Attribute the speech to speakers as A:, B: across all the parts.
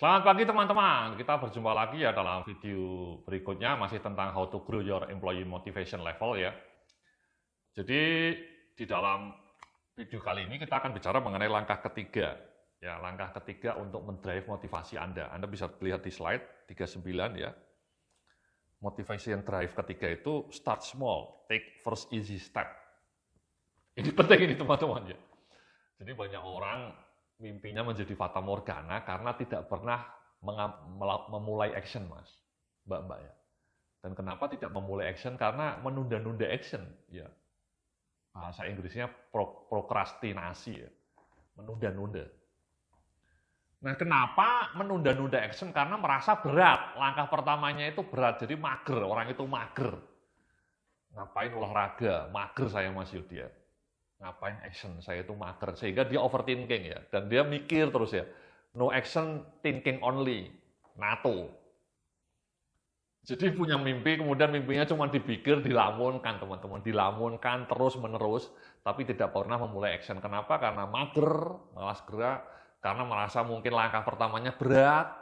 A: Selamat pagi teman-teman, kita berjumpa lagi ya dalam video berikutnya masih tentang how to grow your employee motivation level ya. Jadi di dalam video kali ini kita akan bicara mengenai langkah ketiga. Ya, langkah ketiga untuk mendrive motivasi Anda. Anda bisa lihat di slide 39 ya. Motivation drive ketiga itu start small, take first easy step. Ini penting ini teman-teman ya. Jadi banyak orang mimpinya menjadi fata morgana karena tidak pernah memulai action, Mas. Mbak-mbak ya. Dan kenapa tidak memulai action? Karena menunda-nunda action, ya. Bahasa Inggrisnya prokrastinasi ya. Menunda-nunda. Nah, kenapa menunda-nunda action? Karena merasa berat. Langkah pertamanya itu berat, jadi mager. Orang itu mager. Ngapain olahraga? Mager saya Mas Yudi ya. Ngapain action, saya itu mager, sehingga dia overthinking ya, dan dia mikir terus ya, no action, thinking only, NATO. Jadi punya mimpi, kemudian mimpinya cuma dipikir, dilamunkan teman-teman, dilamunkan terus-menerus, tapi tidak pernah memulai action. Kenapa? Karena mager, malas gerak, karena merasa mungkin langkah pertamanya berat,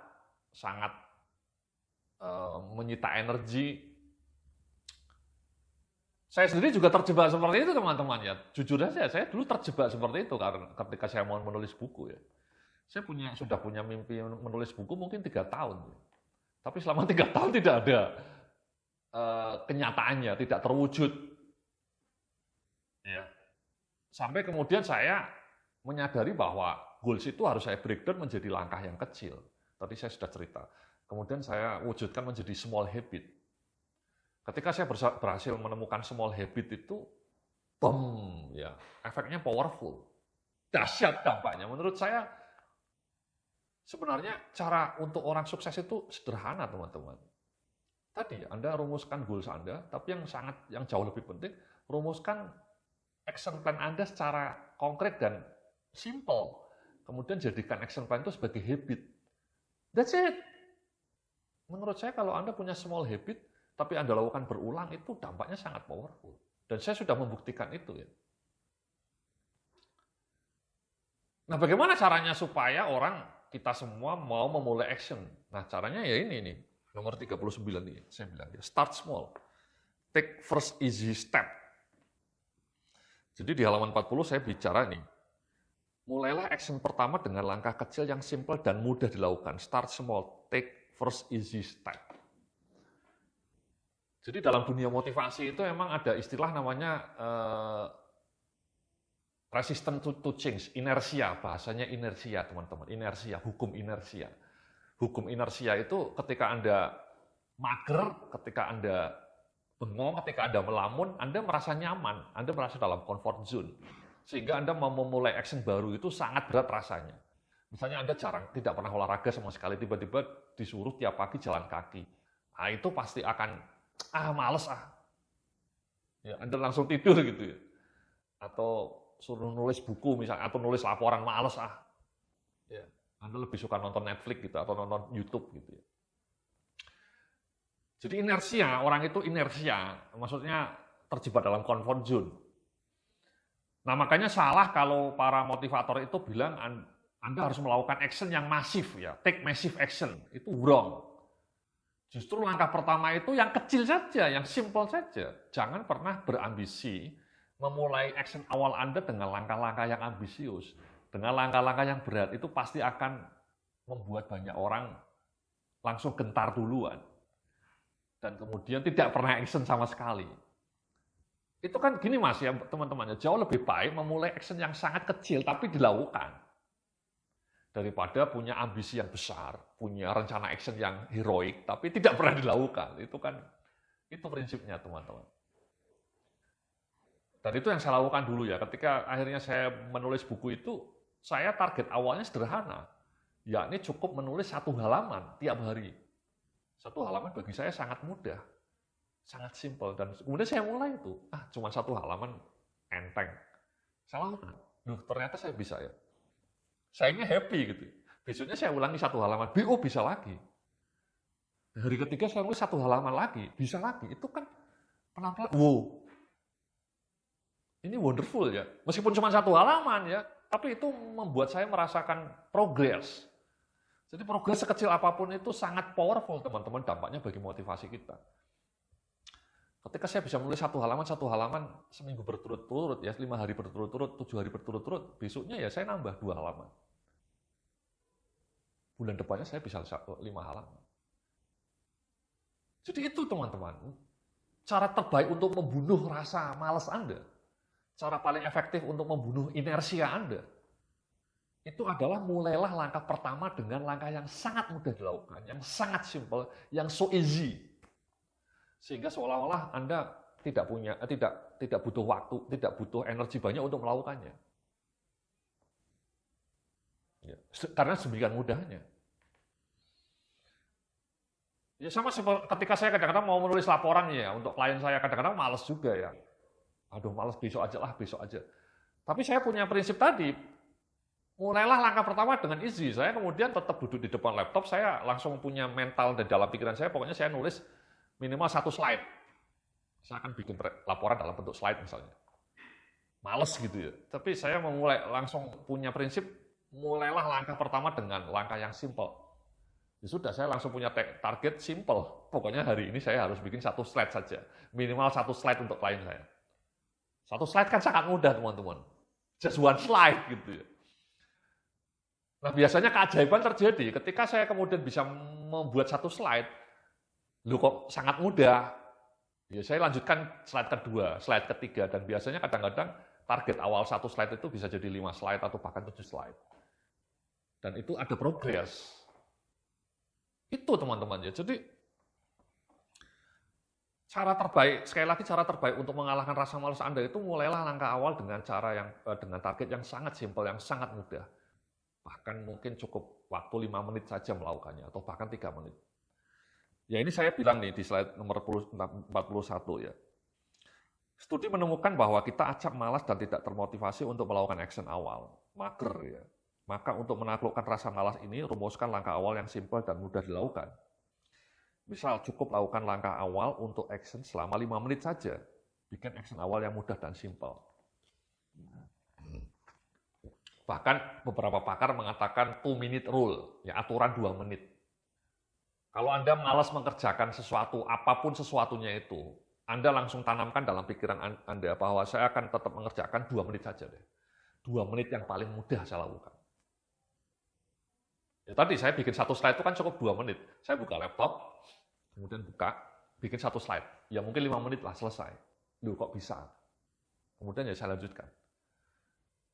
A: sangat menyita energi. Saya sendiri juga terjebak seperti itu teman-teman ya. Jujur aja, saya dulu terjebak seperti itu karena ketika saya mau menulis buku ya. Saya sudah punya mimpi menulis buku mungkin 3 tahun. Tapi selama 3 tahun tidak ada kenyataannya, tidak terwujud. Ya. Sampai kemudian saya menyadari bahwa goals itu harus saya breakdown menjadi langkah yang kecil. Tadi saya sudah cerita. Kemudian saya wujudkan menjadi small habit. Ketika saya berhasil menemukan small habit itu, boom, ya, efeknya powerful, dahsyat dampaknya. Menurut saya, sebenarnya cara untuk orang sukses itu sederhana, teman-teman. Tadi Anda rumuskan goals Anda, tapi yang jauh lebih penting, rumuskan action plan Anda secara konkret dan simple. Kemudian jadikan action plan itu sebagai habit. That's it. Menurut saya kalau Anda punya small habit, tapi Anda lakukan berulang, itu dampaknya sangat powerful. Dan saya sudah membuktikan itu ya. Nah, bagaimana caranya supaya orang, kita semua mau memulai action? Nah, caranya ya ini nih, nomor 39 nih, saya bilang ya, start small. Take first easy step. Jadi di halaman 40 saya bicara nih, mulailah action pertama dengan langkah kecil yang simple dan mudah dilakukan. Start small, take first easy step. Jadi dalam dunia motivasi itu memang ada istilah namanya resistant to change, inersia, bahasanya inersia teman-teman, inersia, hukum inersia. Hukum inersia itu ketika Anda mager, ketika Anda bengong, ketika Anda melamun, Anda merasa nyaman, Anda merasa dalam comfort zone. Sehingga Anda mau memulai action baru itu sangat berat rasanya. Misalnya Anda tidak pernah olahraga sama sekali, tiba-tiba disuruh tiap pagi jalan kaki. Nah itu pasti akan males ya, Anda langsung tidur gitu ya, atau suruh nulis buku misalnya, atau nulis laporan, males ya, Anda lebih suka nonton Netflix gitu atau nonton YouTube gitu ya. Jadi inersia, orang itu inersia, maksudnya terjebak dalam comfort zone. Nah makanya salah kalau para motivator itu bilang Anda harus melakukan action yang masif ya, take massive action, itu wrong. Justru langkah pertama itu yang kecil saja, yang simple saja. Jangan pernah berambisi memulai action awal Anda dengan langkah-langkah yang ambisius. Dengan langkah-langkah yang berat, itu pasti akan membuat banyak orang langsung gentar duluan. Dan kemudian tidak pernah action sama sekali. Itu kan gini Mas ya teman-teman, jauh lebih baik memulai action yang sangat kecil tapi dilakukan. Daripada punya ambisi yang besar, punya rencana action yang heroik, tapi tidak pernah dilakukan. Itu prinsipnya teman-teman. Dan itu yang saya lakukan dulu ya, ketika akhirnya saya menulis buku itu, saya target awalnya sederhana, yakni cukup menulis 1 halaman tiap hari. 1 halaman bagi saya sangat mudah, sangat simpel, dan kemudian saya mulai itu, cuma 1 halaman, enteng. Saya lakukan, ternyata saya bisa ya. Saya ini happy gitu. Besoknya saya ulangi 1 halaman, bisa lagi. Hari ketiga saya nulis 1 halaman lagi, bisa lagi. Itu kan pelan-pelan, wow. Ini wonderful ya. Meskipun cuma 1 halaman ya, tapi itu membuat saya merasakan progress. Jadi progres sekecil apapun itu sangat powerful teman-teman, dampaknya bagi motivasi kita. Ketika saya bisa menulis satu halaman seminggu berturut-turut, ya 5 hari berturut-turut, 7 hari berturut-turut, besoknya ya saya nambah 2 halaman. Bulan depannya saya bisa 5 halaman. Jadi itu teman-teman, cara terbaik untuk membunuh rasa malas Anda, cara paling efektif untuk membunuh inersia Anda, itu adalah mulailah langkah pertama dengan langkah yang sangat mudah dilakukan, yang sangat simple, yang so easy. Sehingga seolah-olah Anda tidak butuh waktu, tidak butuh energi banyak untuk melakukannya. Ya, karena sedemikian mudahnya. Ya sama seperti ketika saya kadang-kadang mau menulis laporan ya untuk klien saya, kadang-kadang malas juga ya. Aduh malas, besok aja lah, besok aja. Tapi saya punya prinsip tadi, mulailah langkah pertama dengan easy. Saya kemudian tetap duduk di depan laptop, saya langsung punya mental dan dalam pikiran saya, pokoknya saya nulis minimal 1 slide. Saya akan bikin laporan dalam bentuk slide misalnya. Males gitu ya. Tapi saya memulai langsung punya prinsip, mulailah langkah pertama dengan langkah yang simple. Ya sudah, saya langsung punya target simple. Pokoknya hari ini saya harus bikin 1 slide saja. Minimal 1 slide untuk klien saya. 1 slide kan sangat mudah teman-teman. Just 1 slide gitu ya. Nah biasanya keajaiban terjadi ketika saya kemudian bisa membuat 1 slide. Loh kok sangat mudah. Ya saya lanjutkan slide kedua, slide ketiga, dan biasanya kadang-kadang target awal 1 slide itu bisa jadi 5 slide atau bahkan 7 slide. Dan itu ada progres. Itu teman-teman ya. Jadi cara terbaik, sekali lagi cara terbaik untuk mengalahkan rasa malas Anda itu mulailah langkah awal dengan dengan target yang sangat simpel, yang sangat mudah. Bahkan mungkin cukup waktu 5 menit saja melakukannya atau bahkan 3 menit. Ya ini saya bilang nih di slide nomor 41 ya. Studi menemukan bahwa kita acap malas dan tidak termotivasi untuk melakukan action awal. Mager ya. Maka untuk menaklukkan rasa malas ini, rumuskan langkah awal yang simpel dan mudah dilakukan. Misal cukup lakukan langkah awal untuk action selama 5 menit saja. Bikin action awal yang mudah dan simpel. Bahkan beberapa pakar mengatakan 2-minute rule, ya aturan 2 menit. Kalau Anda malas mengerjakan sesuatu, apapun sesuatunya itu, Anda langsung tanamkan dalam pikiran Anda bahwa saya akan tetap mengerjakan 2 menit saja deh. 2 menit yang paling mudah saya lakukan. Ya, tadi saya bikin 1 slide itu kan cukup 2 menit. Saya buka laptop, kemudian bikin 1 slide. Ya mungkin 5 menit lah selesai. Loh kok bisa? Kemudian ya saya lanjutkan.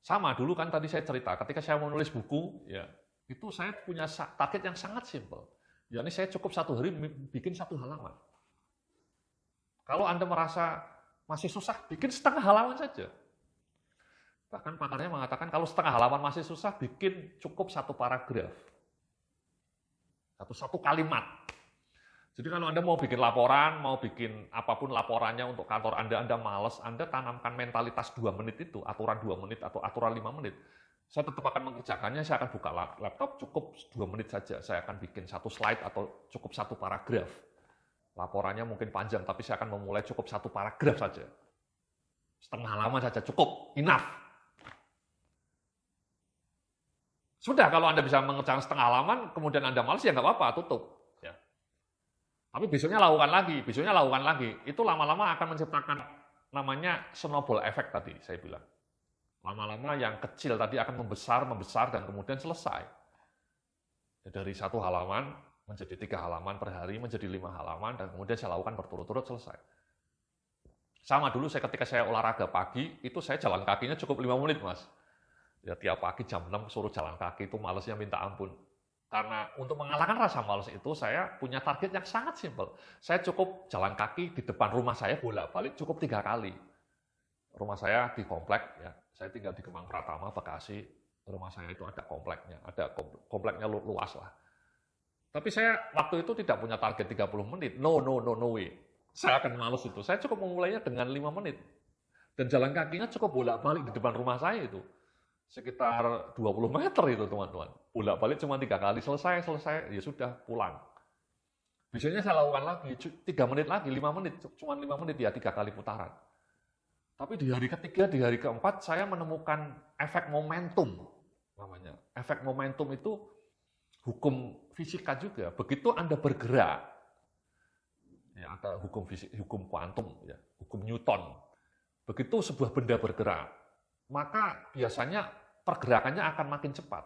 A: Sama dulu kan tadi saya cerita, ketika saya mau nulis buku, ya itu saya punya target yang sangat simpel. Yakni saya cukup 1 hari bikin 1 halaman. Kalau Anda merasa masih susah, bikin setengah halaman saja. Bahkan pakarnya mengatakan kalau setengah halaman masih susah, bikin cukup 1 paragraf. Satu kalimat. Jadi kalau Anda mau bikin laporan, mau bikin apapun laporannya untuk kantor Anda malas, Anda tanamkan mentalitas 2 menit itu, aturan 2 menit atau aturan 5 menit. Saya tetap akan mengerjakannya, saya akan buka laptop, cukup 2 menit saja. Saya akan bikin 1 slide atau cukup 1 paragraf. Laporannya mungkin panjang, tapi saya akan memulai cukup 1 paragraf saja. Setengah halaman saja, cukup, enough. Sudah, kalau Anda bisa mengerjakan setengah halaman, kemudian Anda malas, ya nggak apa-apa, tutup. Ya. Tapi besoknya lakukan lagi. Itu lama-lama akan menciptakan namanya snowball effect tadi, saya bilang. Lama-lama yang kecil tadi akan membesar, dan kemudian selesai. Dari 1 halaman menjadi 3 halaman per hari, menjadi 5 halaman, dan kemudian saya lakukan berturut-turut selesai. Sama dulu ketika saya olahraga pagi, itu saya jalan kakinya cukup 5 menit, Mas. Ya tiap pagi jam 6 suruh jalan kaki, itu malesnya minta ampun. Karena untuk mengalahkan rasa malas itu, saya punya target yang sangat simpel. Saya cukup jalan kaki di depan rumah saya, bolak-balik cukup 3 kali. Rumah saya di komplek, ya. Saya tinggal di Kemang Pratama, Bekasi. Rumah saya itu ada kompleknya, kompleknya luas lah. Tapi saya waktu itu tidak punya target 30 menit. No way. Saya akan males itu. Saya cukup memulainya dengan 5 menit. Dan jalan kakinya cukup bolak-balik di depan rumah saya itu. Sekitar 20 meter itu teman-teman. Bolak-balik cuma 3 kali, selesai, ya sudah, pulang. Biasanya saya lakukan lagi, 3 menit lagi, 5 menit, cuma 5 menit ya 3 kali putaran. Tapi di hari ketiga, di hari keempat, saya menemukan efek momentum namanya. Efek momentum itu hukum fisika juga. Begitu Anda bergerak, ya, ada hukum fisik, hukum kuantum, ya, hukum Newton. Begitu sebuah benda bergerak, maka biasanya pergerakannya akan makin cepat.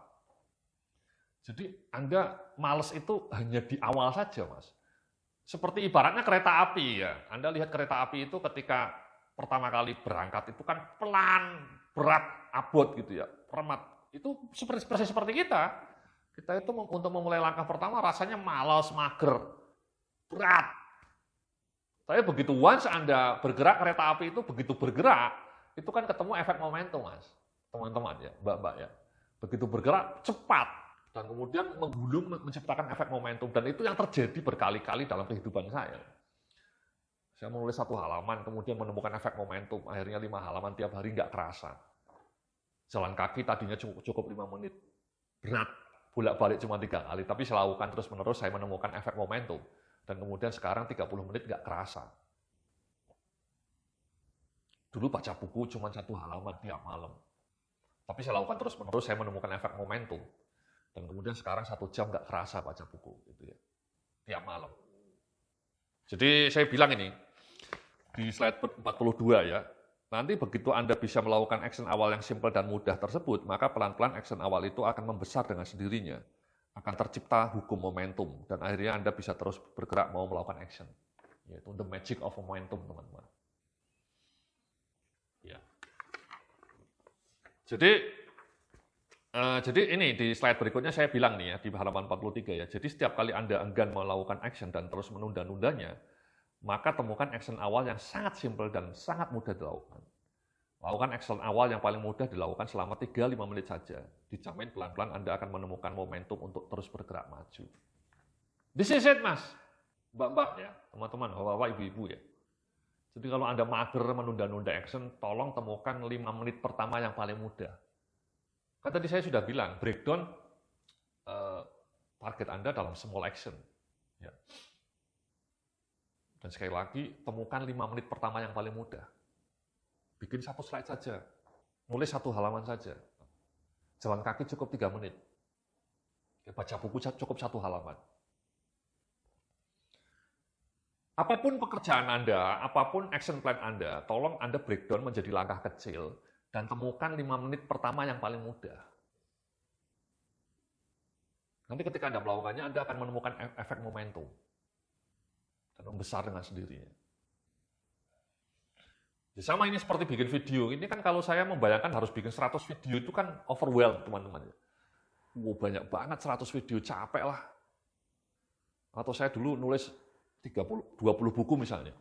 A: Jadi Anda males itu hanya di awal saja, Mas. Seperti ibaratnya kereta api, ya. Anda lihat kereta api itu ketika pertama kali berangkat itu kan pelan, berat, abot gitu ya, remat. Itu persis seperti kita. Kita itu untuk memulai langkah pertama rasanya malas, mager, berat. Tapi begitu once Anda bergerak, kereta api itu begitu bergerak, itu kan ketemu efek momentum, Mas. Teman-teman ya, Mbak-mbak ya. Begitu bergerak, cepat. Dan kemudian menggulung, menciptakan efek momentum. Dan itu yang terjadi berkali-kali dalam kehidupan saya. Saya menulis 1 halaman, kemudian menemukan efek momentum. Akhirnya 5 halaman tiap hari nggak kerasa. Jalan kaki tadinya cukup 5 menit. Berat. Bolak-balik cuma 3 kali, tapi saya lakukan terus-menerus, saya menemukan efek momentum. Dan kemudian sekarang 30 menit nggak kerasa. Dulu baca buku cuma 1 halaman tiap malam. Tapi saya lakukan terus-menerus, saya menemukan efek momentum. Dan kemudian sekarang 1 jam nggak kerasa baca buku. Gitu ya. Tiap malam. Jadi saya bilang ini, di slide 42 ya, nanti begitu Anda bisa melakukan action awal yang simple dan mudah tersebut, maka pelan-pelan action awal itu akan membesar dengan sendirinya. Akan tercipta hukum momentum, dan akhirnya Anda bisa terus bergerak mau melakukan action. Yaitu the magic of momentum, teman-teman. Ya. Jadi ini di slide berikutnya saya bilang nih ya, di halaman 43 ya, jadi setiap kali Anda enggan melakukan action dan terus menunda-nundanya, maka temukan action awal yang sangat simpel dan sangat mudah dilakukan. Lakukan action awal yang paling mudah dilakukan selama 3-5 menit saja. Dijamin pelan-pelan Anda akan menemukan momentum untuk terus bergerak maju. This is it, Mas. Mbak-mbak ya, teman-teman, bapak-bapak, ibu-ibu ya. Jadi kalau Anda mager menunda-nunda action, tolong temukan 5 menit pertama yang paling mudah. Kan tadi saya sudah bilang, breakdown target Anda dalam small action. Ya. Dan sekali lagi, temukan 5 menit pertama yang paling mudah. Bikin 1 slide saja, nulis 1 halaman saja. Jalan kaki cukup 3 menit. Baca buku cukup 1 halaman. Apapun pekerjaan Anda, apapun action plan Anda, tolong Anda breakdown menjadi langkah kecil, dan temukan 5 menit pertama yang paling mudah. Nanti ketika Anda melakukannya, Anda akan menemukan efek momentum. Dan membesar dengan sendirinya. Ya, sama ini seperti bikin video. Ini kan kalau saya membayangkan harus bikin 100 video itu kan overwhelmed, teman-teman. Wow, banyak banget 100 video, capek lah. Atau saya dulu nulis 20 buku misalnya.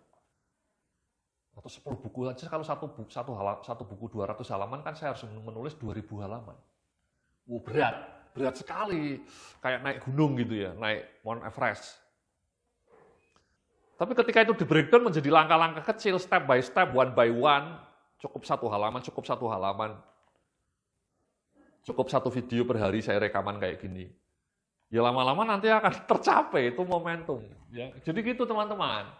A: Atau 10 buku saja, kalau satu buku 200 halaman kan saya harus menulis 2000 halaman. Berat sekali. Kayak naik gunung gitu ya, naik Mount Everest. Tapi ketika itu di breakdown menjadi langkah-langkah kecil, step by step, one by one, cukup 1 halaman, cukup 1 halaman. Cukup 1 video per hari saya rekaman kayak gini. Ya lama-lama nanti akan tercapai itu momentum. Ya. Jadi gitu teman-teman.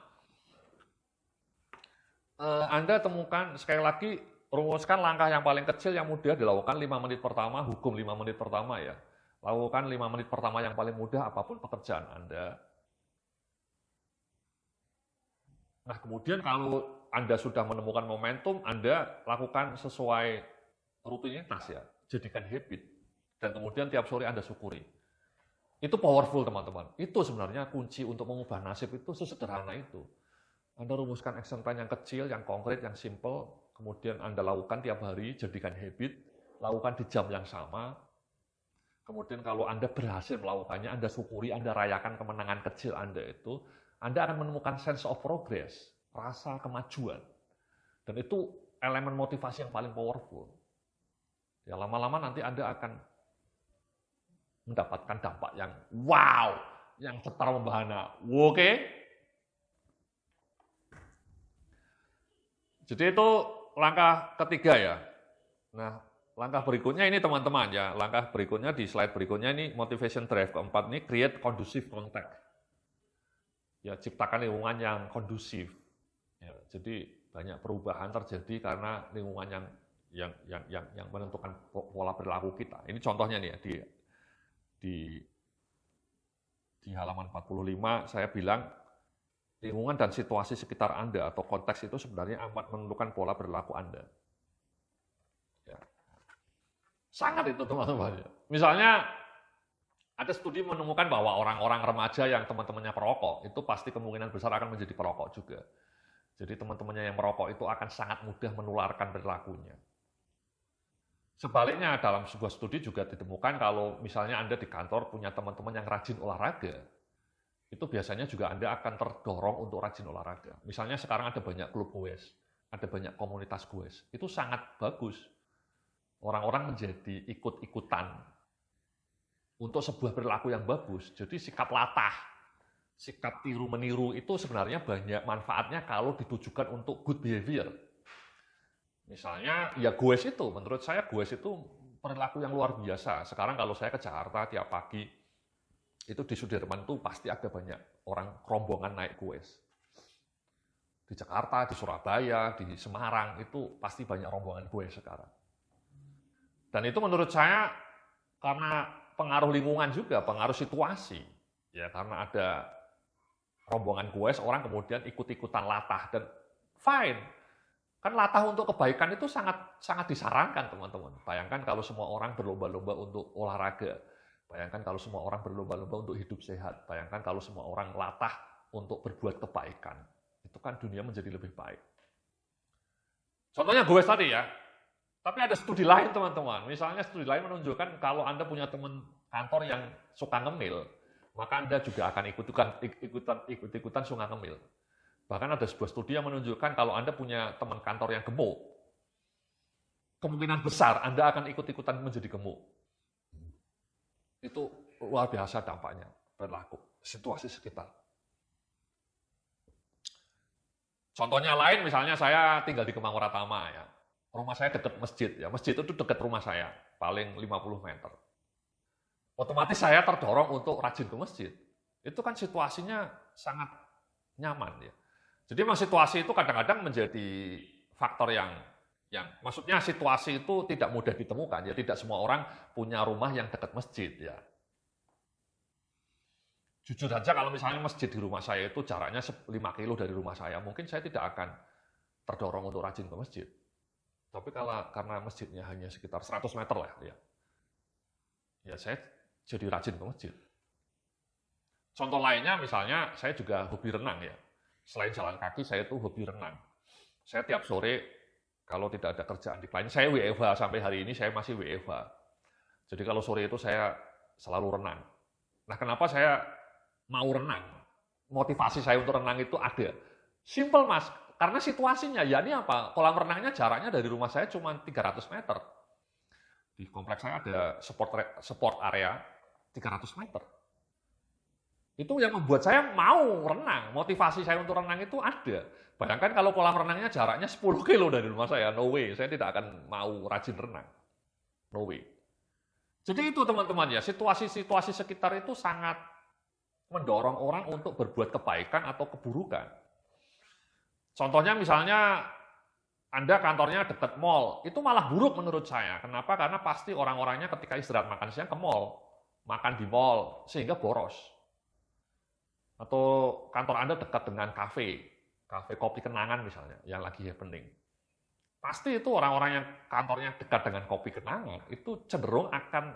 A: Anda temukan, sekali lagi, rumuskan langkah yang paling kecil yang mudah dilakukan 5 menit pertama, hukum 5 menit pertama ya. Lakukan 5 menit pertama yang paling mudah apapun pekerjaan Anda. Nah kemudian kalau Anda sudah menemukan momentum, Anda lakukan sesuai rutinitas ya. Jadikan habit. Dan kemudian tiap sore Anda syukuri. Itu powerful teman-teman. Itu sebenarnya kunci untuk mengubah nasib itu sesederhana itu. Anda rumuskan action plan yang kecil, yang konkret, yang simple, kemudian Anda lakukan tiap hari, jadikan habit, lakukan di jam yang sama. Kemudian kalau Anda berhasil melakukannya, Anda syukuri, Anda rayakan kemenangan kecil Anda itu, Anda akan menemukan sense of progress, rasa kemajuan. Dan itu elemen motivasi yang paling powerful. Ya lama-lama nanti Anda akan mendapatkan dampak yang wow, yang setara membahana. Oke? Jadi itu langkah ketiga ya. Nah, langkah berikutnya ini teman-teman ya. Langkah berikutnya di slide berikutnya ini motivation drive keempat ini create conducive context. Ya, ciptakan lingkungan yang kondusif. Ya, jadi banyak perubahan terjadi karena lingkungan yang menentukan pola perilaku kita. Ini contohnya nih ya di di halaman 45 saya bilang, lingkungan dan situasi sekitar Anda atau konteks itu sebenarnya amat menentukan pola perilaku Anda. Ya. Sangat itu teman-teman. Misalnya, ada studi menemukan bahwa orang-orang remaja yang teman-temannya perokok, itu pasti kemungkinan besar akan menjadi perokok juga. Jadi teman-temannya yang merokok itu akan sangat mudah menularkan perilakunya. Sebaliknya, dalam sebuah studi juga ditemukan kalau misalnya Anda di kantor punya teman-teman yang rajin olahraga, itu biasanya juga Anda akan terdorong untuk rajin olahraga. Misalnya sekarang ada banyak klub goes, ada banyak komunitas goes, itu sangat bagus. Orang-orang menjadi ikut-ikutan untuk sebuah perilaku yang bagus. Jadi sikap latah, sikap tiru-meniru itu sebenarnya banyak manfaatnya kalau ditujukan untuk good behavior. Misalnya, ya goes itu, menurut saya goes itu perilaku yang luar biasa. Sekarang kalau saya ke Jakarta tiap pagi, itu di Sudirman tuh pasti ada banyak orang rombongan naik goes. Di Jakarta, di Surabaya, di Semarang, itu pasti banyak rombongan goes sekarang. Dan itu menurut saya karena pengaruh lingkungan juga, pengaruh situasi. Ya, karena ada rombongan goes, orang kemudian ikut-ikutan latah, dan fine. Kan latah untuk kebaikan itu sangat disarankan, teman-teman. Bayangkan kalau semua orang berlomba-lomba untuk olahraga. Bayangkan kalau semua orang berlomba-lomba untuk hidup sehat. Bayangkan kalau semua orang latah untuk berbuat kebaikan. Itu kan dunia menjadi lebih baik. Contohnya goes tadi ya. Tapi ada studi lain, teman-teman. Misalnya studi lain menunjukkan kalau Anda punya teman kantor yang suka ngemil, maka Anda juga akan ikut-ikutan suka ngemil. Bahkan ada sebuah studi yang menunjukkan kalau Anda punya teman kantor yang gemuk, kemungkinan besar Anda akan ikut-ikutan menjadi gemuk. Itu luar biasa dampaknya, perilaku, situasi sekitar. Contohnya lain, misalnya saya tinggal di Kemang Pratama ya. Rumah saya dekat masjid ya. Masjid itu dekat rumah saya, paling 50 meter. Otomatis saya terdorong untuk rajin ke masjid. Itu kan situasinya sangat nyaman ya. Jadi memang situasi itu kadang-kadang menjadi faktor yang maksudnya situasi itu tidak mudah ditemukan ya, tidak semua orang punya rumah yang dekat masjid ya. Jujur saja kalau misalnya masjid di rumah saya itu jaraknya 5 kilo dari rumah saya, mungkin saya tidak akan terdorong untuk rajin ke masjid. Tapi karena masjidnya hanya sekitar 100 meter lah ya. Ya saya jadi rajin ke masjid. Contoh lainnya misalnya saya juga hobi renang ya. Selain jalan kaki, saya tuh hobi renang. Saya tiap sore, kalau tidak ada kerjaan di klien, saya WFH, sampai hari ini saya masih WFH. Jadi kalau sore itu saya selalu renang. Nah, kenapa saya mau renang? Motivasi saya untuk renang itu ada. Simple, Mas. Karena situasinya, ya ini apa? Kolam renangnya jaraknya dari rumah saya cuma 300 meter. Di kompleks saya ada sport area 300 meter. Itu yang membuat saya mau renang. Motivasi saya untuk renang itu ada. Bayangkan kalau kolam renangnya jaraknya 10 kilo dari rumah saya, no way. Saya tidak akan mau rajin renang. No way. Jadi itu teman-teman ya, situasi-situasi sekitar itu sangat mendorong orang untuk berbuat kebaikan atau keburukan. Contohnya misalnya Anda kantornya dekat mall, itu malah buruk menurut saya. Kenapa? Karena pasti orang-orangnya ketika istirahat makan siang ke mall, makan di mall, sehingga boros. Atau kantor Anda dekat dengan kafe kopi kenangan misalnya, yang lagi happening. Pasti itu orang-orang yang kantornya dekat dengan kopi kenangan, itu cenderung akan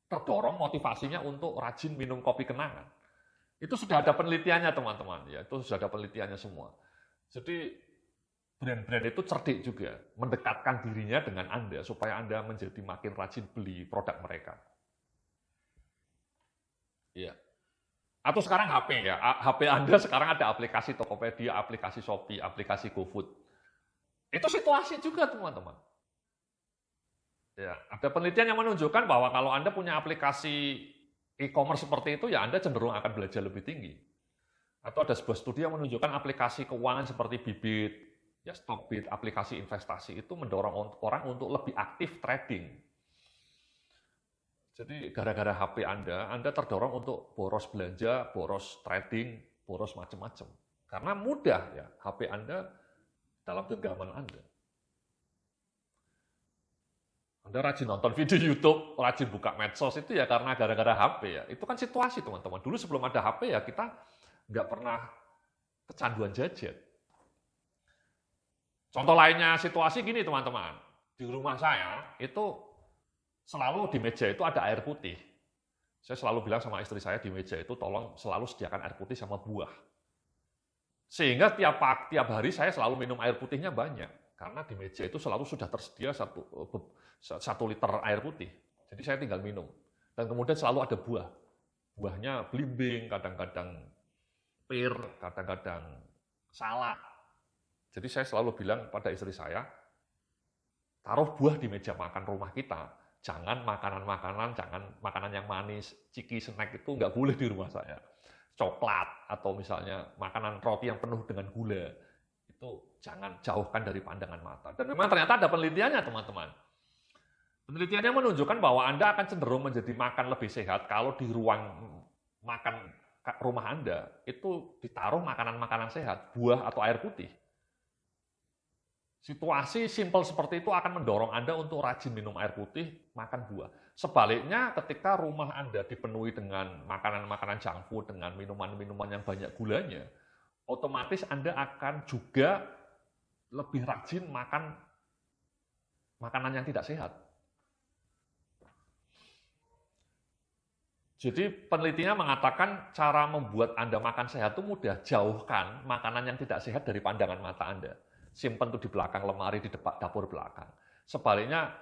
A: terdorong motivasinya untuk rajin minum kopi kenangan. Itu sudah ada penelitiannya teman-teman, ya itu sudah ada penelitiannya semua. Jadi brand-brand itu cerdik juga, mendekatkan dirinya dengan Anda, supaya Anda menjadi makin rajin beli produk mereka. Iya. Atau sekarang HP ya, HP Anda sekarang ada aplikasi Tokopedia, aplikasi Shopee, aplikasi GoFood. Itu situasi juga teman-teman. Ya, ada penelitian yang menunjukkan bahwa kalau Anda punya aplikasi e-commerce seperti itu, ya Anda cenderung akan belajar lebih tinggi. Atau ada sebuah studi yang menunjukkan aplikasi keuangan seperti Bybit, ya Stockbit, aplikasi investasi itu mendorong orang untuk lebih aktif trading. Jadi gara-gara HP Anda terdorong untuk boros belanja, boros trading, boros macam-macam. Karena mudah ya HP Anda dalam genggaman Anda. Anda rajin nonton video YouTube, rajin buka medsos itu ya karena gara-gara HP ya. Itu kan situasi teman-teman. Dulu sebelum ada HP ya kita nggak pernah kecanduan gadget. Contoh lainnya situasi gini teman-teman. Di rumah saya itu selalu di meja itu ada air putih. Saya selalu bilang sama istri saya di meja itu tolong selalu sediakan air putih sama buah. Sehingga tiap hari saya selalu minum air putihnya banyak. Karena di meja itu selalu sudah tersedia 1 liter air putih. Jadi saya tinggal minum. Dan kemudian selalu ada buah. Buahnya belimbing, kadang-kadang pir, kadang-kadang salak. Jadi saya selalu bilang pada istri saya, taruh buah di meja makan rumah kita. Jangan makanan yang manis, ciki, snack itu nggak boleh di rumah saya. Coklat atau misalnya makanan roti yang penuh dengan gula, itu jangan jauhkan dari pandangan mata. Dan memang ternyata ada penelitiannya teman-teman. Penelitiannya menunjukkan bahwa Anda akan cenderung menjadi makan lebih sehat kalau di ruang makan rumah Anda itu ditaruh makanan-makanan sehat, buah atau air putih. Situasi simpel seperti itu akan mendorong Anda untuk rajin minum air putih, makan buah. Sebaliknya, ketika rumah Anda dipenuhi dengan makanan-makanan junk food, dengan minuman-minuman yang banyak gulanya, otomatis Anda akan juga lebih rajin makan makanan yang tidak sehat. Jadi penelitinya mengatakan cara membuat Anda makan sehat itu mudah. Jauhkan makanan yang tidak sehat dari pandangan mata Anda. Simpan itu di belakang lemari, di depan dapur belakang. Sebaliknya,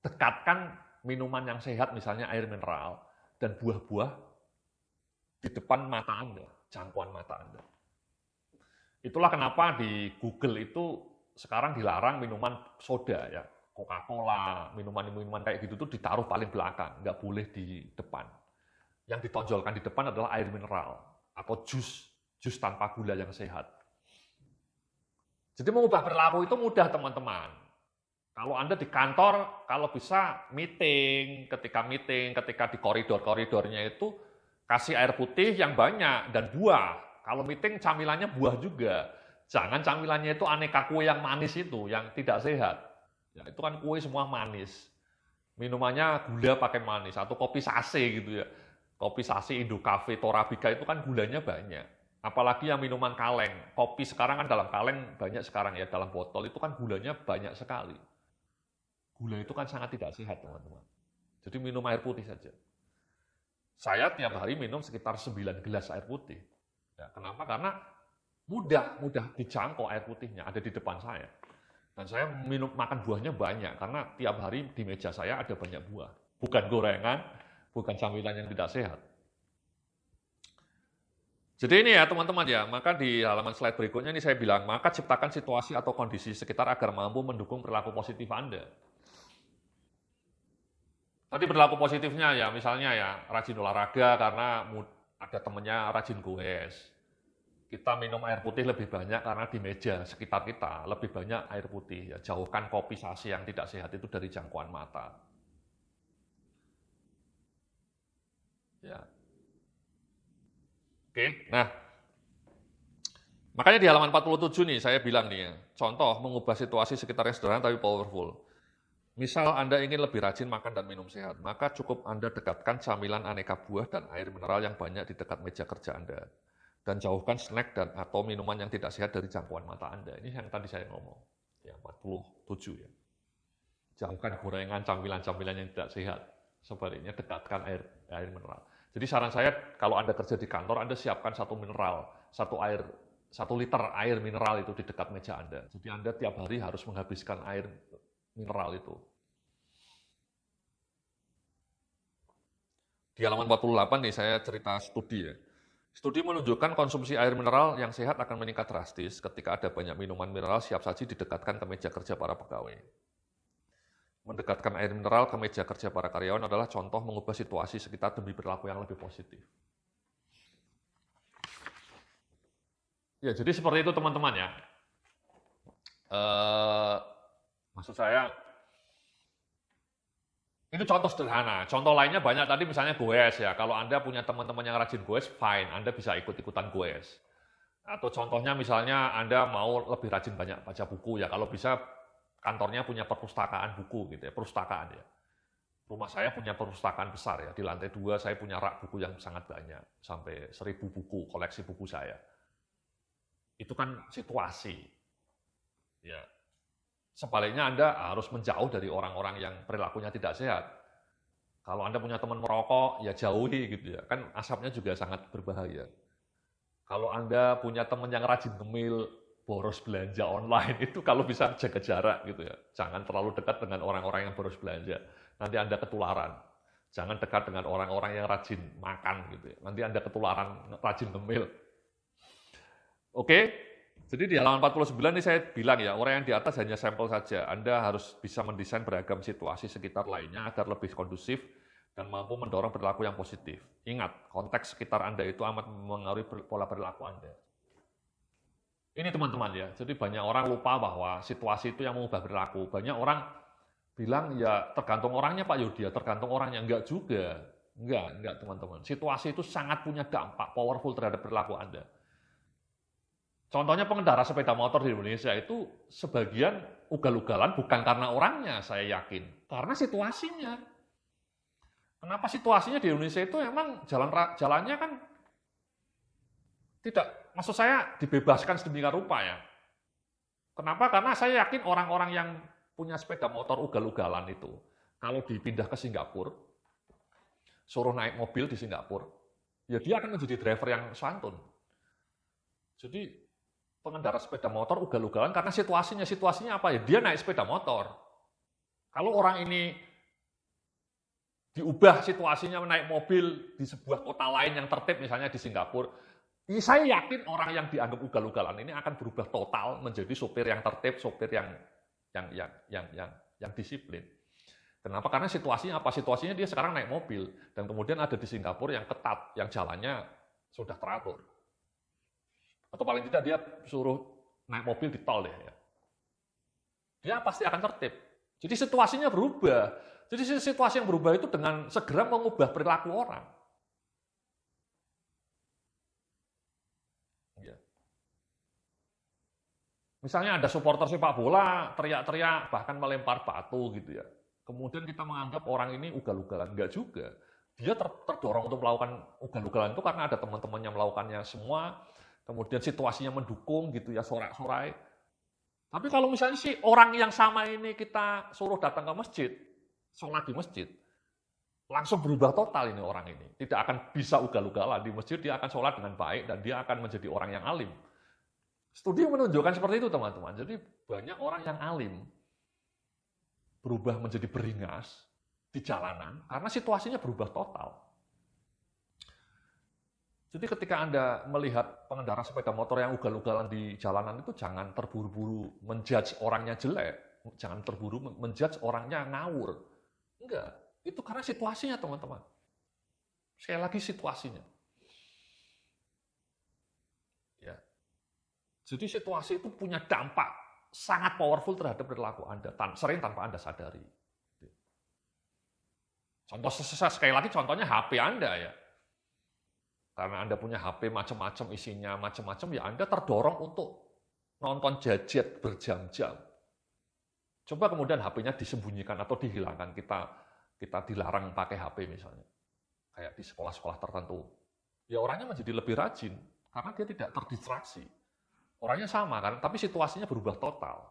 A: dekatkan minuman yang sehat, misalnya air mineral, dan buah-buah di depan mata Anda, jangkauan mata Anda. Itulah kenapa di Google itu sekarang dilarang minuman soda, ya, Coca-Cola, minuman-minuman kayak gitu itu ditaruh paling belakang, nggak boleh di depan. Yang ditonjolkan di depan adalah air mineral atau jus tanpa gula yang sehat. Jadi mengubah perilaku itu mudah teman-teman. Kalau Anda di kantor, kalau bisa ketika di koridor-koridornya itu kasih air putih yang banyak dan buah. Kalau meeting camilannya buah juga. Jangan camilannya itu aneka kue yang manis itu, yang tidak sehat. Ya, itu kan kue semua manis. Minumannya gula pakai manis atau kopi sase gitu ya. Kopi sase, Indocafe, Torabika itu kan gulanya banyak. Apalagi yang minuman kaleng, kopi sekarang kan dalam kaleng banyak sekarang ya, dalam botol itu kan gulanya banyak sekali. Gula itu kan sangat tidak sehat teman-teman. Jadi minum air putih saja. Saya tiap hari minum sekitar 9 gelas air putih. Ya, kenapa? Karena mudah dijangkau air putihnya, ada di depan saya. Dan saya makan buahnya banyak, karena tiap hari di meja saya ada banyak buah. Bukan gorengan, bukan camilan yang tidak sehat. Jadi ini ya teman-teman ya, maka di halaman slide berikutnya ini saya bilang, maka ciptakan situasi atau kondisi sekitar agar mampu mendukung perilaku positif Anda. Tadi perilaku positifnya ya, misalnya ya, rajin olahraga karena ada temennya rajin goes. Kita minum air putih lebih banyak karena di meja sekitar kita lebih banyak air putih. Ya, jauhkan kopi sase yang tidak sehat itu dari jangkauan mata. Ya. Oke, nah makanya di halaman 47 nih saya bilang nih ya, contoh mengubah situasi sekitarnya sederhana tapi powerful. Misal Anda ingin lebih rajin makan dan minum sehat, maka cukup Anda dekatkan camilan aneka buah dan air mineral yang banyak di dekat meja kerja Anda. Dan jauhkan snack dan atau minuman yang tidak sehat dari jangkauan mata Anda. Ini yang tadi saya ngomong, ya 47 ya. Jauhkan gorengan, camilan-camilan yang tidak sehat. Sebaliknya dekatkan air mineral. Jadi saran saya, kalau Anda kerja di kantor, Anda siapkan 1 liter air mineral itu di dekat meja Anda. Jadi Anda tiap hari harus menghabiskan air mineral itu. Di halaman 48 nih saya cerita studi ya. Studi menunjukkan konsumsi air mineral yang sehat akan meningkat drastis ketika ada banyak minuman mineral siap saji didekatkan ke meja kerja para pegawai. Mendekatkan air mineral ke meja kerja para karyawan adalah contoh mengubah situasi sekitar demi perilaku yang lebih positif. Ya, jadi seperti itu teman-teman ya. Maksud saya, itu contoh sederhana. Contoh lainnya banyak tadi misalnya goes ya. Kalau Anda punya teman-teman yang rajin goes, fine. Anda bisa ikut-ikutan goes. Atau contohnya misalnya Anda mau lebih rajin banyak baca buku ya. Kalau bisa kantornya punya perpustakaan buku gitu ya, perpustakaan ya. Rumah saya punya perpustakaan besar ya, di lantai 2 saya punya rak buku yang sangat banyak, sampai 1000 buku, koleksi buku saya. Itu kan situasi. Ya. Sebaliknya Anda harus menjauh dari orang-orang yang perilakunya tidak sehat. Kalau Anda punya teman merokok, ya jauhi gitu ya, kan asapnya juga sangat berbahaya. Kalau Anda punya teman yang rajin ngemil, boros belanja online, itu kalau bisa jaga jarak gitu ya. Jangan terlalu dekat dengan orang-orang yang boros belanja. Nanti Anda ketularan. Jangan dekat dengan orang-orang yang rajin makan gitu ya. Nanti Anda ketularan rajin ngemil. Oke, jadi di halaman 49 ini saya bilang ya, orang yang di atas hanya sampel saja. Anda harus bisa mendesain beragam situasi sekitar lainnya agar lebih kondusif dan mampu mendorong perilaku yang positif. Ingat, konteks sekitar Anda itu amat mengaruhi pola perilaku Anda. Ini teman-teman ya, jadi banyak orang lupa bahwa situasi itu yang mengubah perilaku. Banyak orang bilang ya tergantung orangnya Pak Yudhya, tergantung orangnya. Enggak juga. Enggak teman-teman. Situasi itu sangat punya dampak powerful terhadap perilaku Anda. Contohnya pengendara sepeda motor di Indonesia itu sebagian ugal-ugalan bukan karena orangnya, saya yakin. Karena situasinya. Kenapa situasinya di Indonesia itu emang jalannya kan tidak, maksud saya dibebaskan sedemikian rupa ya. Kenapa? Karena saya yakin orang-orang yang punya sepeda motor ugal-ugalan itu, kalau dipindah ke Singapura, suruh naik mobil di Singapura, ya dia akan menjadi driver yang santun. Jadi pengendara sepeda motor ugal-ugalan karena situasinya apa ya? Dia naik sepeda motor. Kalau orang ini diubah situasinya naik mobil di sebuah kota lain yang tertib, misalnya di Singapura, saya yakin orang yang dianggap ugal-ugalan ini akan berubah total menjadi sopir yang tertib, sopir yang disiplin. Kenapa? Karena situasinya apa? Situasinya dia sekarang naik mobil dan kemudian ada di Singapura yang ketat, yang jalannya sudah teratur. Atau paling tidak dia suruh naik mobil di tol deh ya. Dia pasti akan tertib. Jadi situasinya berubah. Jadi situasi yang berubah itu dengan segera mengubah perilaku orang. Misalnya ada supporter sepak bola, teriak-teriak, bahkan melempar batu gitu ya. Kemudian kita menganggap orang ini ugal-ugalan. Enggak juga. Dia terdorong untuk melakukan ugal-ugalan itu karena ada teman-temannya melakukannya semua, kemudian situasinya mendukung gitu ya, sorak-sorai. Tapi kalau misalnya sih orang yang sama ini kita suruh datang ke masjid, sholat di masjid, langsung berubah total ini orang ini. Tidak akan bisa ugal-ugalan. Di masjid dia akan sholat dengan baik dan dia akan menjadi orang yang alim. Studi menunjukkan seperti itu teman-teman. Jadi banyak orang yang alim berubah menjadi beringas di jalanan karena situasinya berubah total. Jadi ketika Anda melihat pengendara sepeda motor yang ugal-ugalan di jalanan itu jangan terburu-buru menjudge orangnya jelek, jangan terburu menjudge orangnya ngawur. Enggak, itu karena situasinya teman-teman. Sekali lagi situasinya. Jadi situasi itu punya dampak sangat powerful terhadap perilaku Anda, sering tanpa Anda sadari. Contoh sekali lagi contohnya HP Anda ya. Karena Anda punya HP macam-macam isinya, macam-macam ya Anda terdorong untuk nonton gadget berjam-jam. Coba kemudian HP-nya disembunyikan atau dihilangkan, kita dilarang pakai HP misalnya. Kayak di sekolah-sekolah tertentu. Ya orangnya menjadi lebih rajin karena dia tidak terdistraksi. Orangnya sama kan, tapi situasinya berubah total.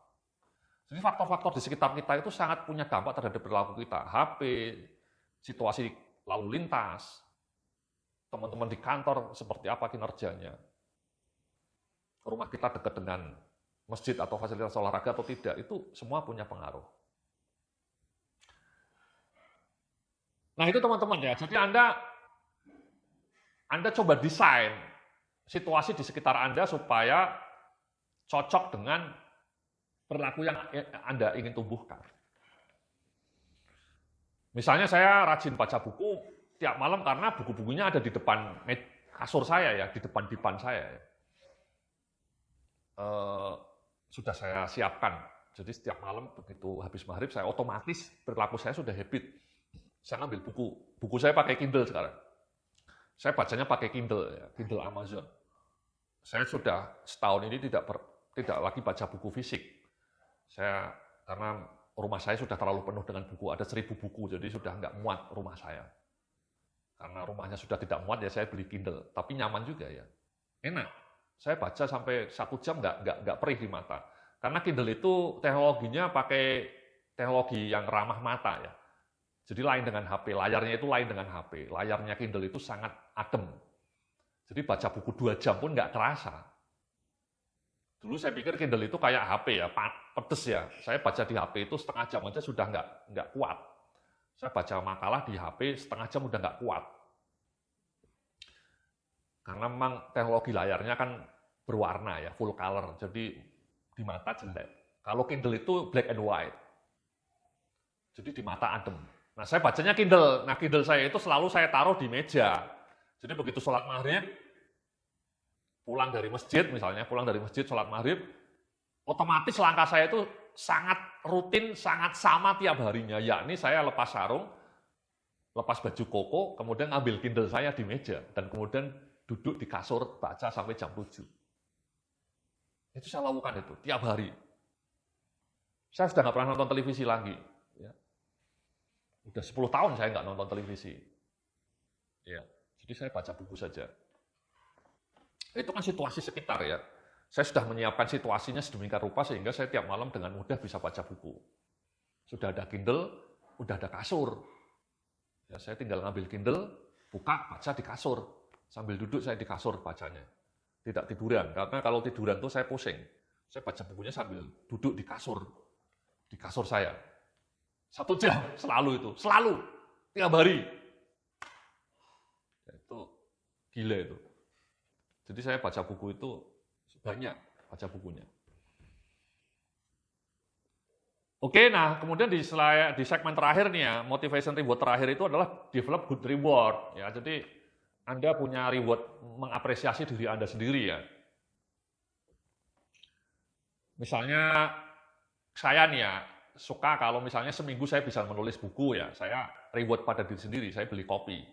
A: Jadi faktor-faktor di sekitar kita itu sangat punya dampak terhadap perilaku kita. HP, situasi lalu lintas, teman-teman di kantor seperti apa kinerjanya. Rumah kita dekat dengan masjid atau fasilitas olahraga atau tidak, itu semua punya pengaruh. Nah itu teman-teman ya, jadi Anda coba desain situasi di sekitar Anda supaya cocok dengan perilaku yang Anda ingin tumbuhkan. Misalnya saya rajin baca buku tiap malam karena buku-bukunya ada di depan kasur saya ya, di depan dipan saya. Sudah saya siapkan. Jadi setiap malam begitu habis maghrib saya otomatis perilaku saya sudah habit. Saya ngambil buku. Buku saya pakai Kindle sekarang. Saya bacanya pakai Kindle ya, Kindle Amazon. Saya sudah setahun ini tidak lagi baca buku fisik. Saya karena rumah saya sudah terlalu penuh dengan buku, ada 1000 buku, jadi sudah nggak muat rumah saya. Karena rumahnya sudah tidak muat, ya saya beli Kindle, tapi nyaman juga ya, enak. Saya baca sampai 1 jam nggak perih di mata. Karena Kindle itu teknologinya pakai teknologi yang ramah mata ya. Jadi lain dengan HP, layarnya itu lain dengan HP. Layarnya Kindle itu sangat adem. Jadi baca buku 2 jam pun nggak terasa. Dulu saya pikir Kindle itu kayak HP ya, pedes ya. Saya baca di HP itu setengah jam aja sudah nggak kuat. Saya baca makalah di HP setengah jam udah nggak kuat. Karena memang teknologi layarnya kan berwarna ya, full color. Jadi di mata jelek. Kalau Kindle itu black and white. Jadi di mata adem. Nah, saya bacanya Kindle. Nah, Kindle saya itu selalu saya taruh di meja. Jadi begitu sholat maghrib, pulang dari masjid misalnya, sholat maghrib, otomatis langkah saya itu sangat rutin, sangat sama tiap harinya. Yakni saya lepas sarung, lepas baju koko, kemudian ambil Kindle saya di meja, dan kemudian duduk di kasur, baca sampai jam 7. Itu saya lakukan itu, tiap hari. Saya sudah nggak pernah nonton televisi lagi. Ya. Udah 10 tahun saya nggak nonton televisi. Ya. Jadi saya baca buku saja. Itu kan situasi sekitar ya. Saya sudah menyiapkan situasinya sedemikian rupa sehingga saya tiap malam dengan mudah bisa baca buku. Sudah ada Kindle, udah ada kasur. Ya, saya tinggal ngambil Kindle, buka, baca di kasur. Sambil duduk saya di kasur bacanya. Tidak tiduran, karena kalau tiduran tuh saya pusing. Saya baca bukunya sambil duduk di kasur saya. 1 jam, selalu itu, selalu, tiap hari. Ya, itu gila itu. Jadi saya baca buku itu banyak, baca bukunya. Oke, nah kemudian di segmen terakhir nih ya, motivation reward terakhir itu adalah develop good reward. Ya, jadi Anda punya reward mengapresiasi diri Anda sendiri ya. Misalnya saya nih ya, suka kalau misalnya seminggu saya bisa menulis buku ya, saya reward pada diri sendiri, saya beli kopi.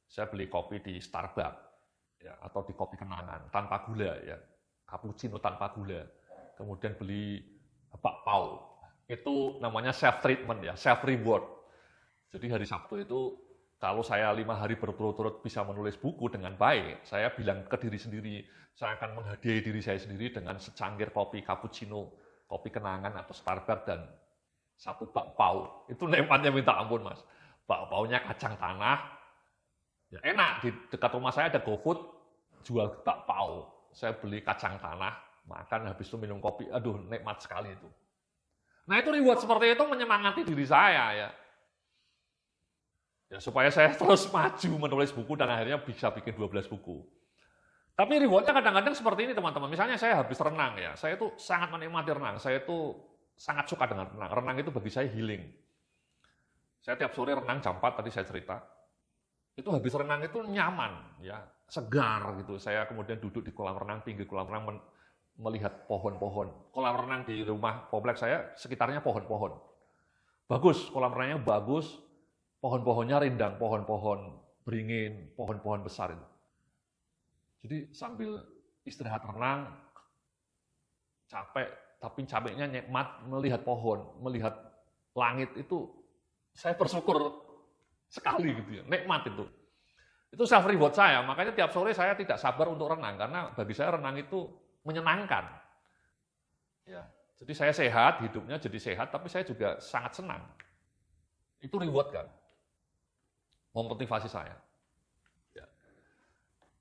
A: Saya beli kopi di Starbucks ya, atau di kopi kenangan tanpa gula ya, cappuccino tanpa gula. Kemudian beli bakpao. Itu namanya self treatment ya, self reward. Jadi hari Sabtu itu kalau saya 5 hari berturut-turut bisa menulis buku dengan baik, saya bilang ke diri sendiri, saya akan menghadiahi diri saya sendiri dengan secangkir kopi cappuccino, kopi kenangan atau Starbucks dan 1 bakpao. Itu nikmatnya minta ampun mas. Bakpaonya kacang tanah, ya enak. Di dekat rumah saya ada GoFood jual bakpao. Saya beli kacang tanah, makan habis itu minum kopi. Aduh nikmat sekali itu. Nah itu reward seperti itu menyemangati diri saya ya. Ya, supaya saya terus maju menulis buku dan akhirnya bisa bikin 12 buku. Tapi rewardnya kadang-kadang seperti ini teman-teman. Misalnya saya habis renang ya, saya itu sangat menikmati renang. Saya itu sangat suka dengan renang. Renang itu bagi saya healing. Saya tiap sore renang jam 4 tadi saya cerita. Itu habis renang itu nyaman, ya segar gitu. Saya kemudian duduk di kolam renang, pinggir kolam renang melihat pohon-pohon. Kolam renang di rumah kompleks saya sekitarnya pohon-pohon. Bagus, kolam renangnya bagus. Pohon-pohonnya rindang, pohon-pohon beringin, pohon-pohon besar itu. Jadi sambil istirahat renang, capek, tapi capeknya nikmat melihat pohon, melihat langit itu, saya bersyukur sekali gitu ya, nikmat itu. Itu self reward saya, makanya tiap sore saya tidak sabar untuk renang, karena bagi saya renang itu menyenangkan. Ya, jadi saya sehat, hidupnya jadi sehat, tapi saya juga sangat senang. Itu reward kan? Memotivasi saya. Ya.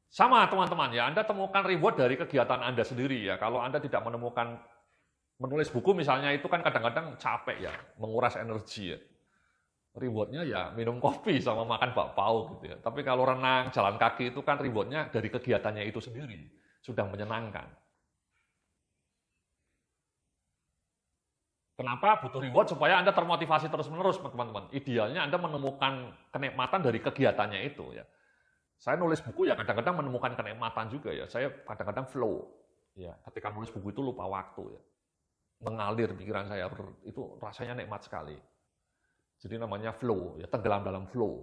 A: Sama teman-teman ya, Anda temukan reward dari kegiatan Anda sendiri ya. Kalau Anda tidak menemukan menulis buku misalnya itu kan kadang-kadang capek ya, menguras energi ya. Rewardnya ya minum kopi sama makan bakpao gitu ya. Tapi kalau renang, jalan kaki itu kan rewardnya dari kegiatannya itu sendiri. Sudah menyenangkan. Kenapa butuh reward? Supaya Anda termotivasi terus-menerus, teman-teman. Idealnya Anda menemukan kenikmatan dari kegiatannya itu. Ya. Saya nulis buku ya kadang-kadang menemukan kenikmatan juga ya. Saya kadang-kadang flow. Ya, ketika nulis buku itu lupa waktu ya. Mengalir pikiran saya, itu rasanya nikmat sekali. Jadi namanya flow, ya tenggelam dalam flow.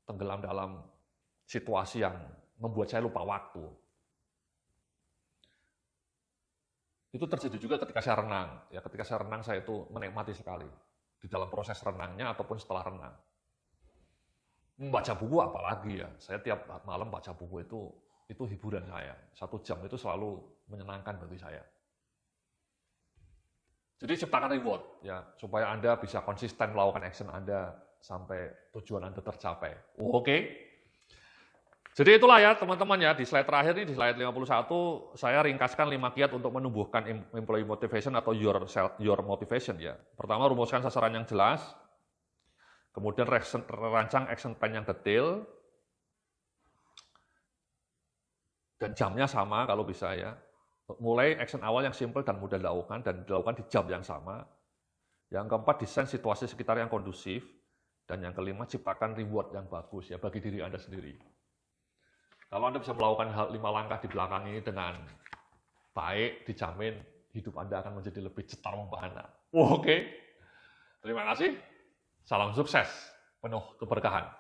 A: Tenggelam dalam situasi yang membuat saya lupa waktu. Itu terjadi juga ketika saya renang. Ya, ketika saya renang saya itu menikmati sekali di dalam proses renangnya ataupun setelah renang. Membaca buku apalagi ya. Saya tiap malam baca buku itu hiburan saya. 1 jam itu selalu menyenangkan bagi saya. Jadi ciptakan reward ya supaya Anda bisa konsisten melakukan action Anda sampai tujuan Anda tercapai. Oke. Jadi itulah ya teman-teman ya, di slide terakhir ini, di slide 51, saya ringkaskan 5 kiat untuk menumbuhkan employee motivation atau your motivation ya. Pertama, rumuskan sasaran yang jelas, kemudian rancang action plan yang detail, dan jamnya sama kalau bisa ya. Mulai action awal yang simple dan mudah dilakukan, dan dilakukan di jam yang sama. Yang keempat, desain situasi sekitar yang kondusif, dan yang kelima, ciptakan reward yang bagus ya bagi diri Anda sendiri. Kalau Anda bisa melakukan 5 langkah di belakang ini dengan baik, dijamin hidup Anda akan menjadi lebih cetar membahana. Oke. Terima kasih. Salam sukses, penuh keberkahan.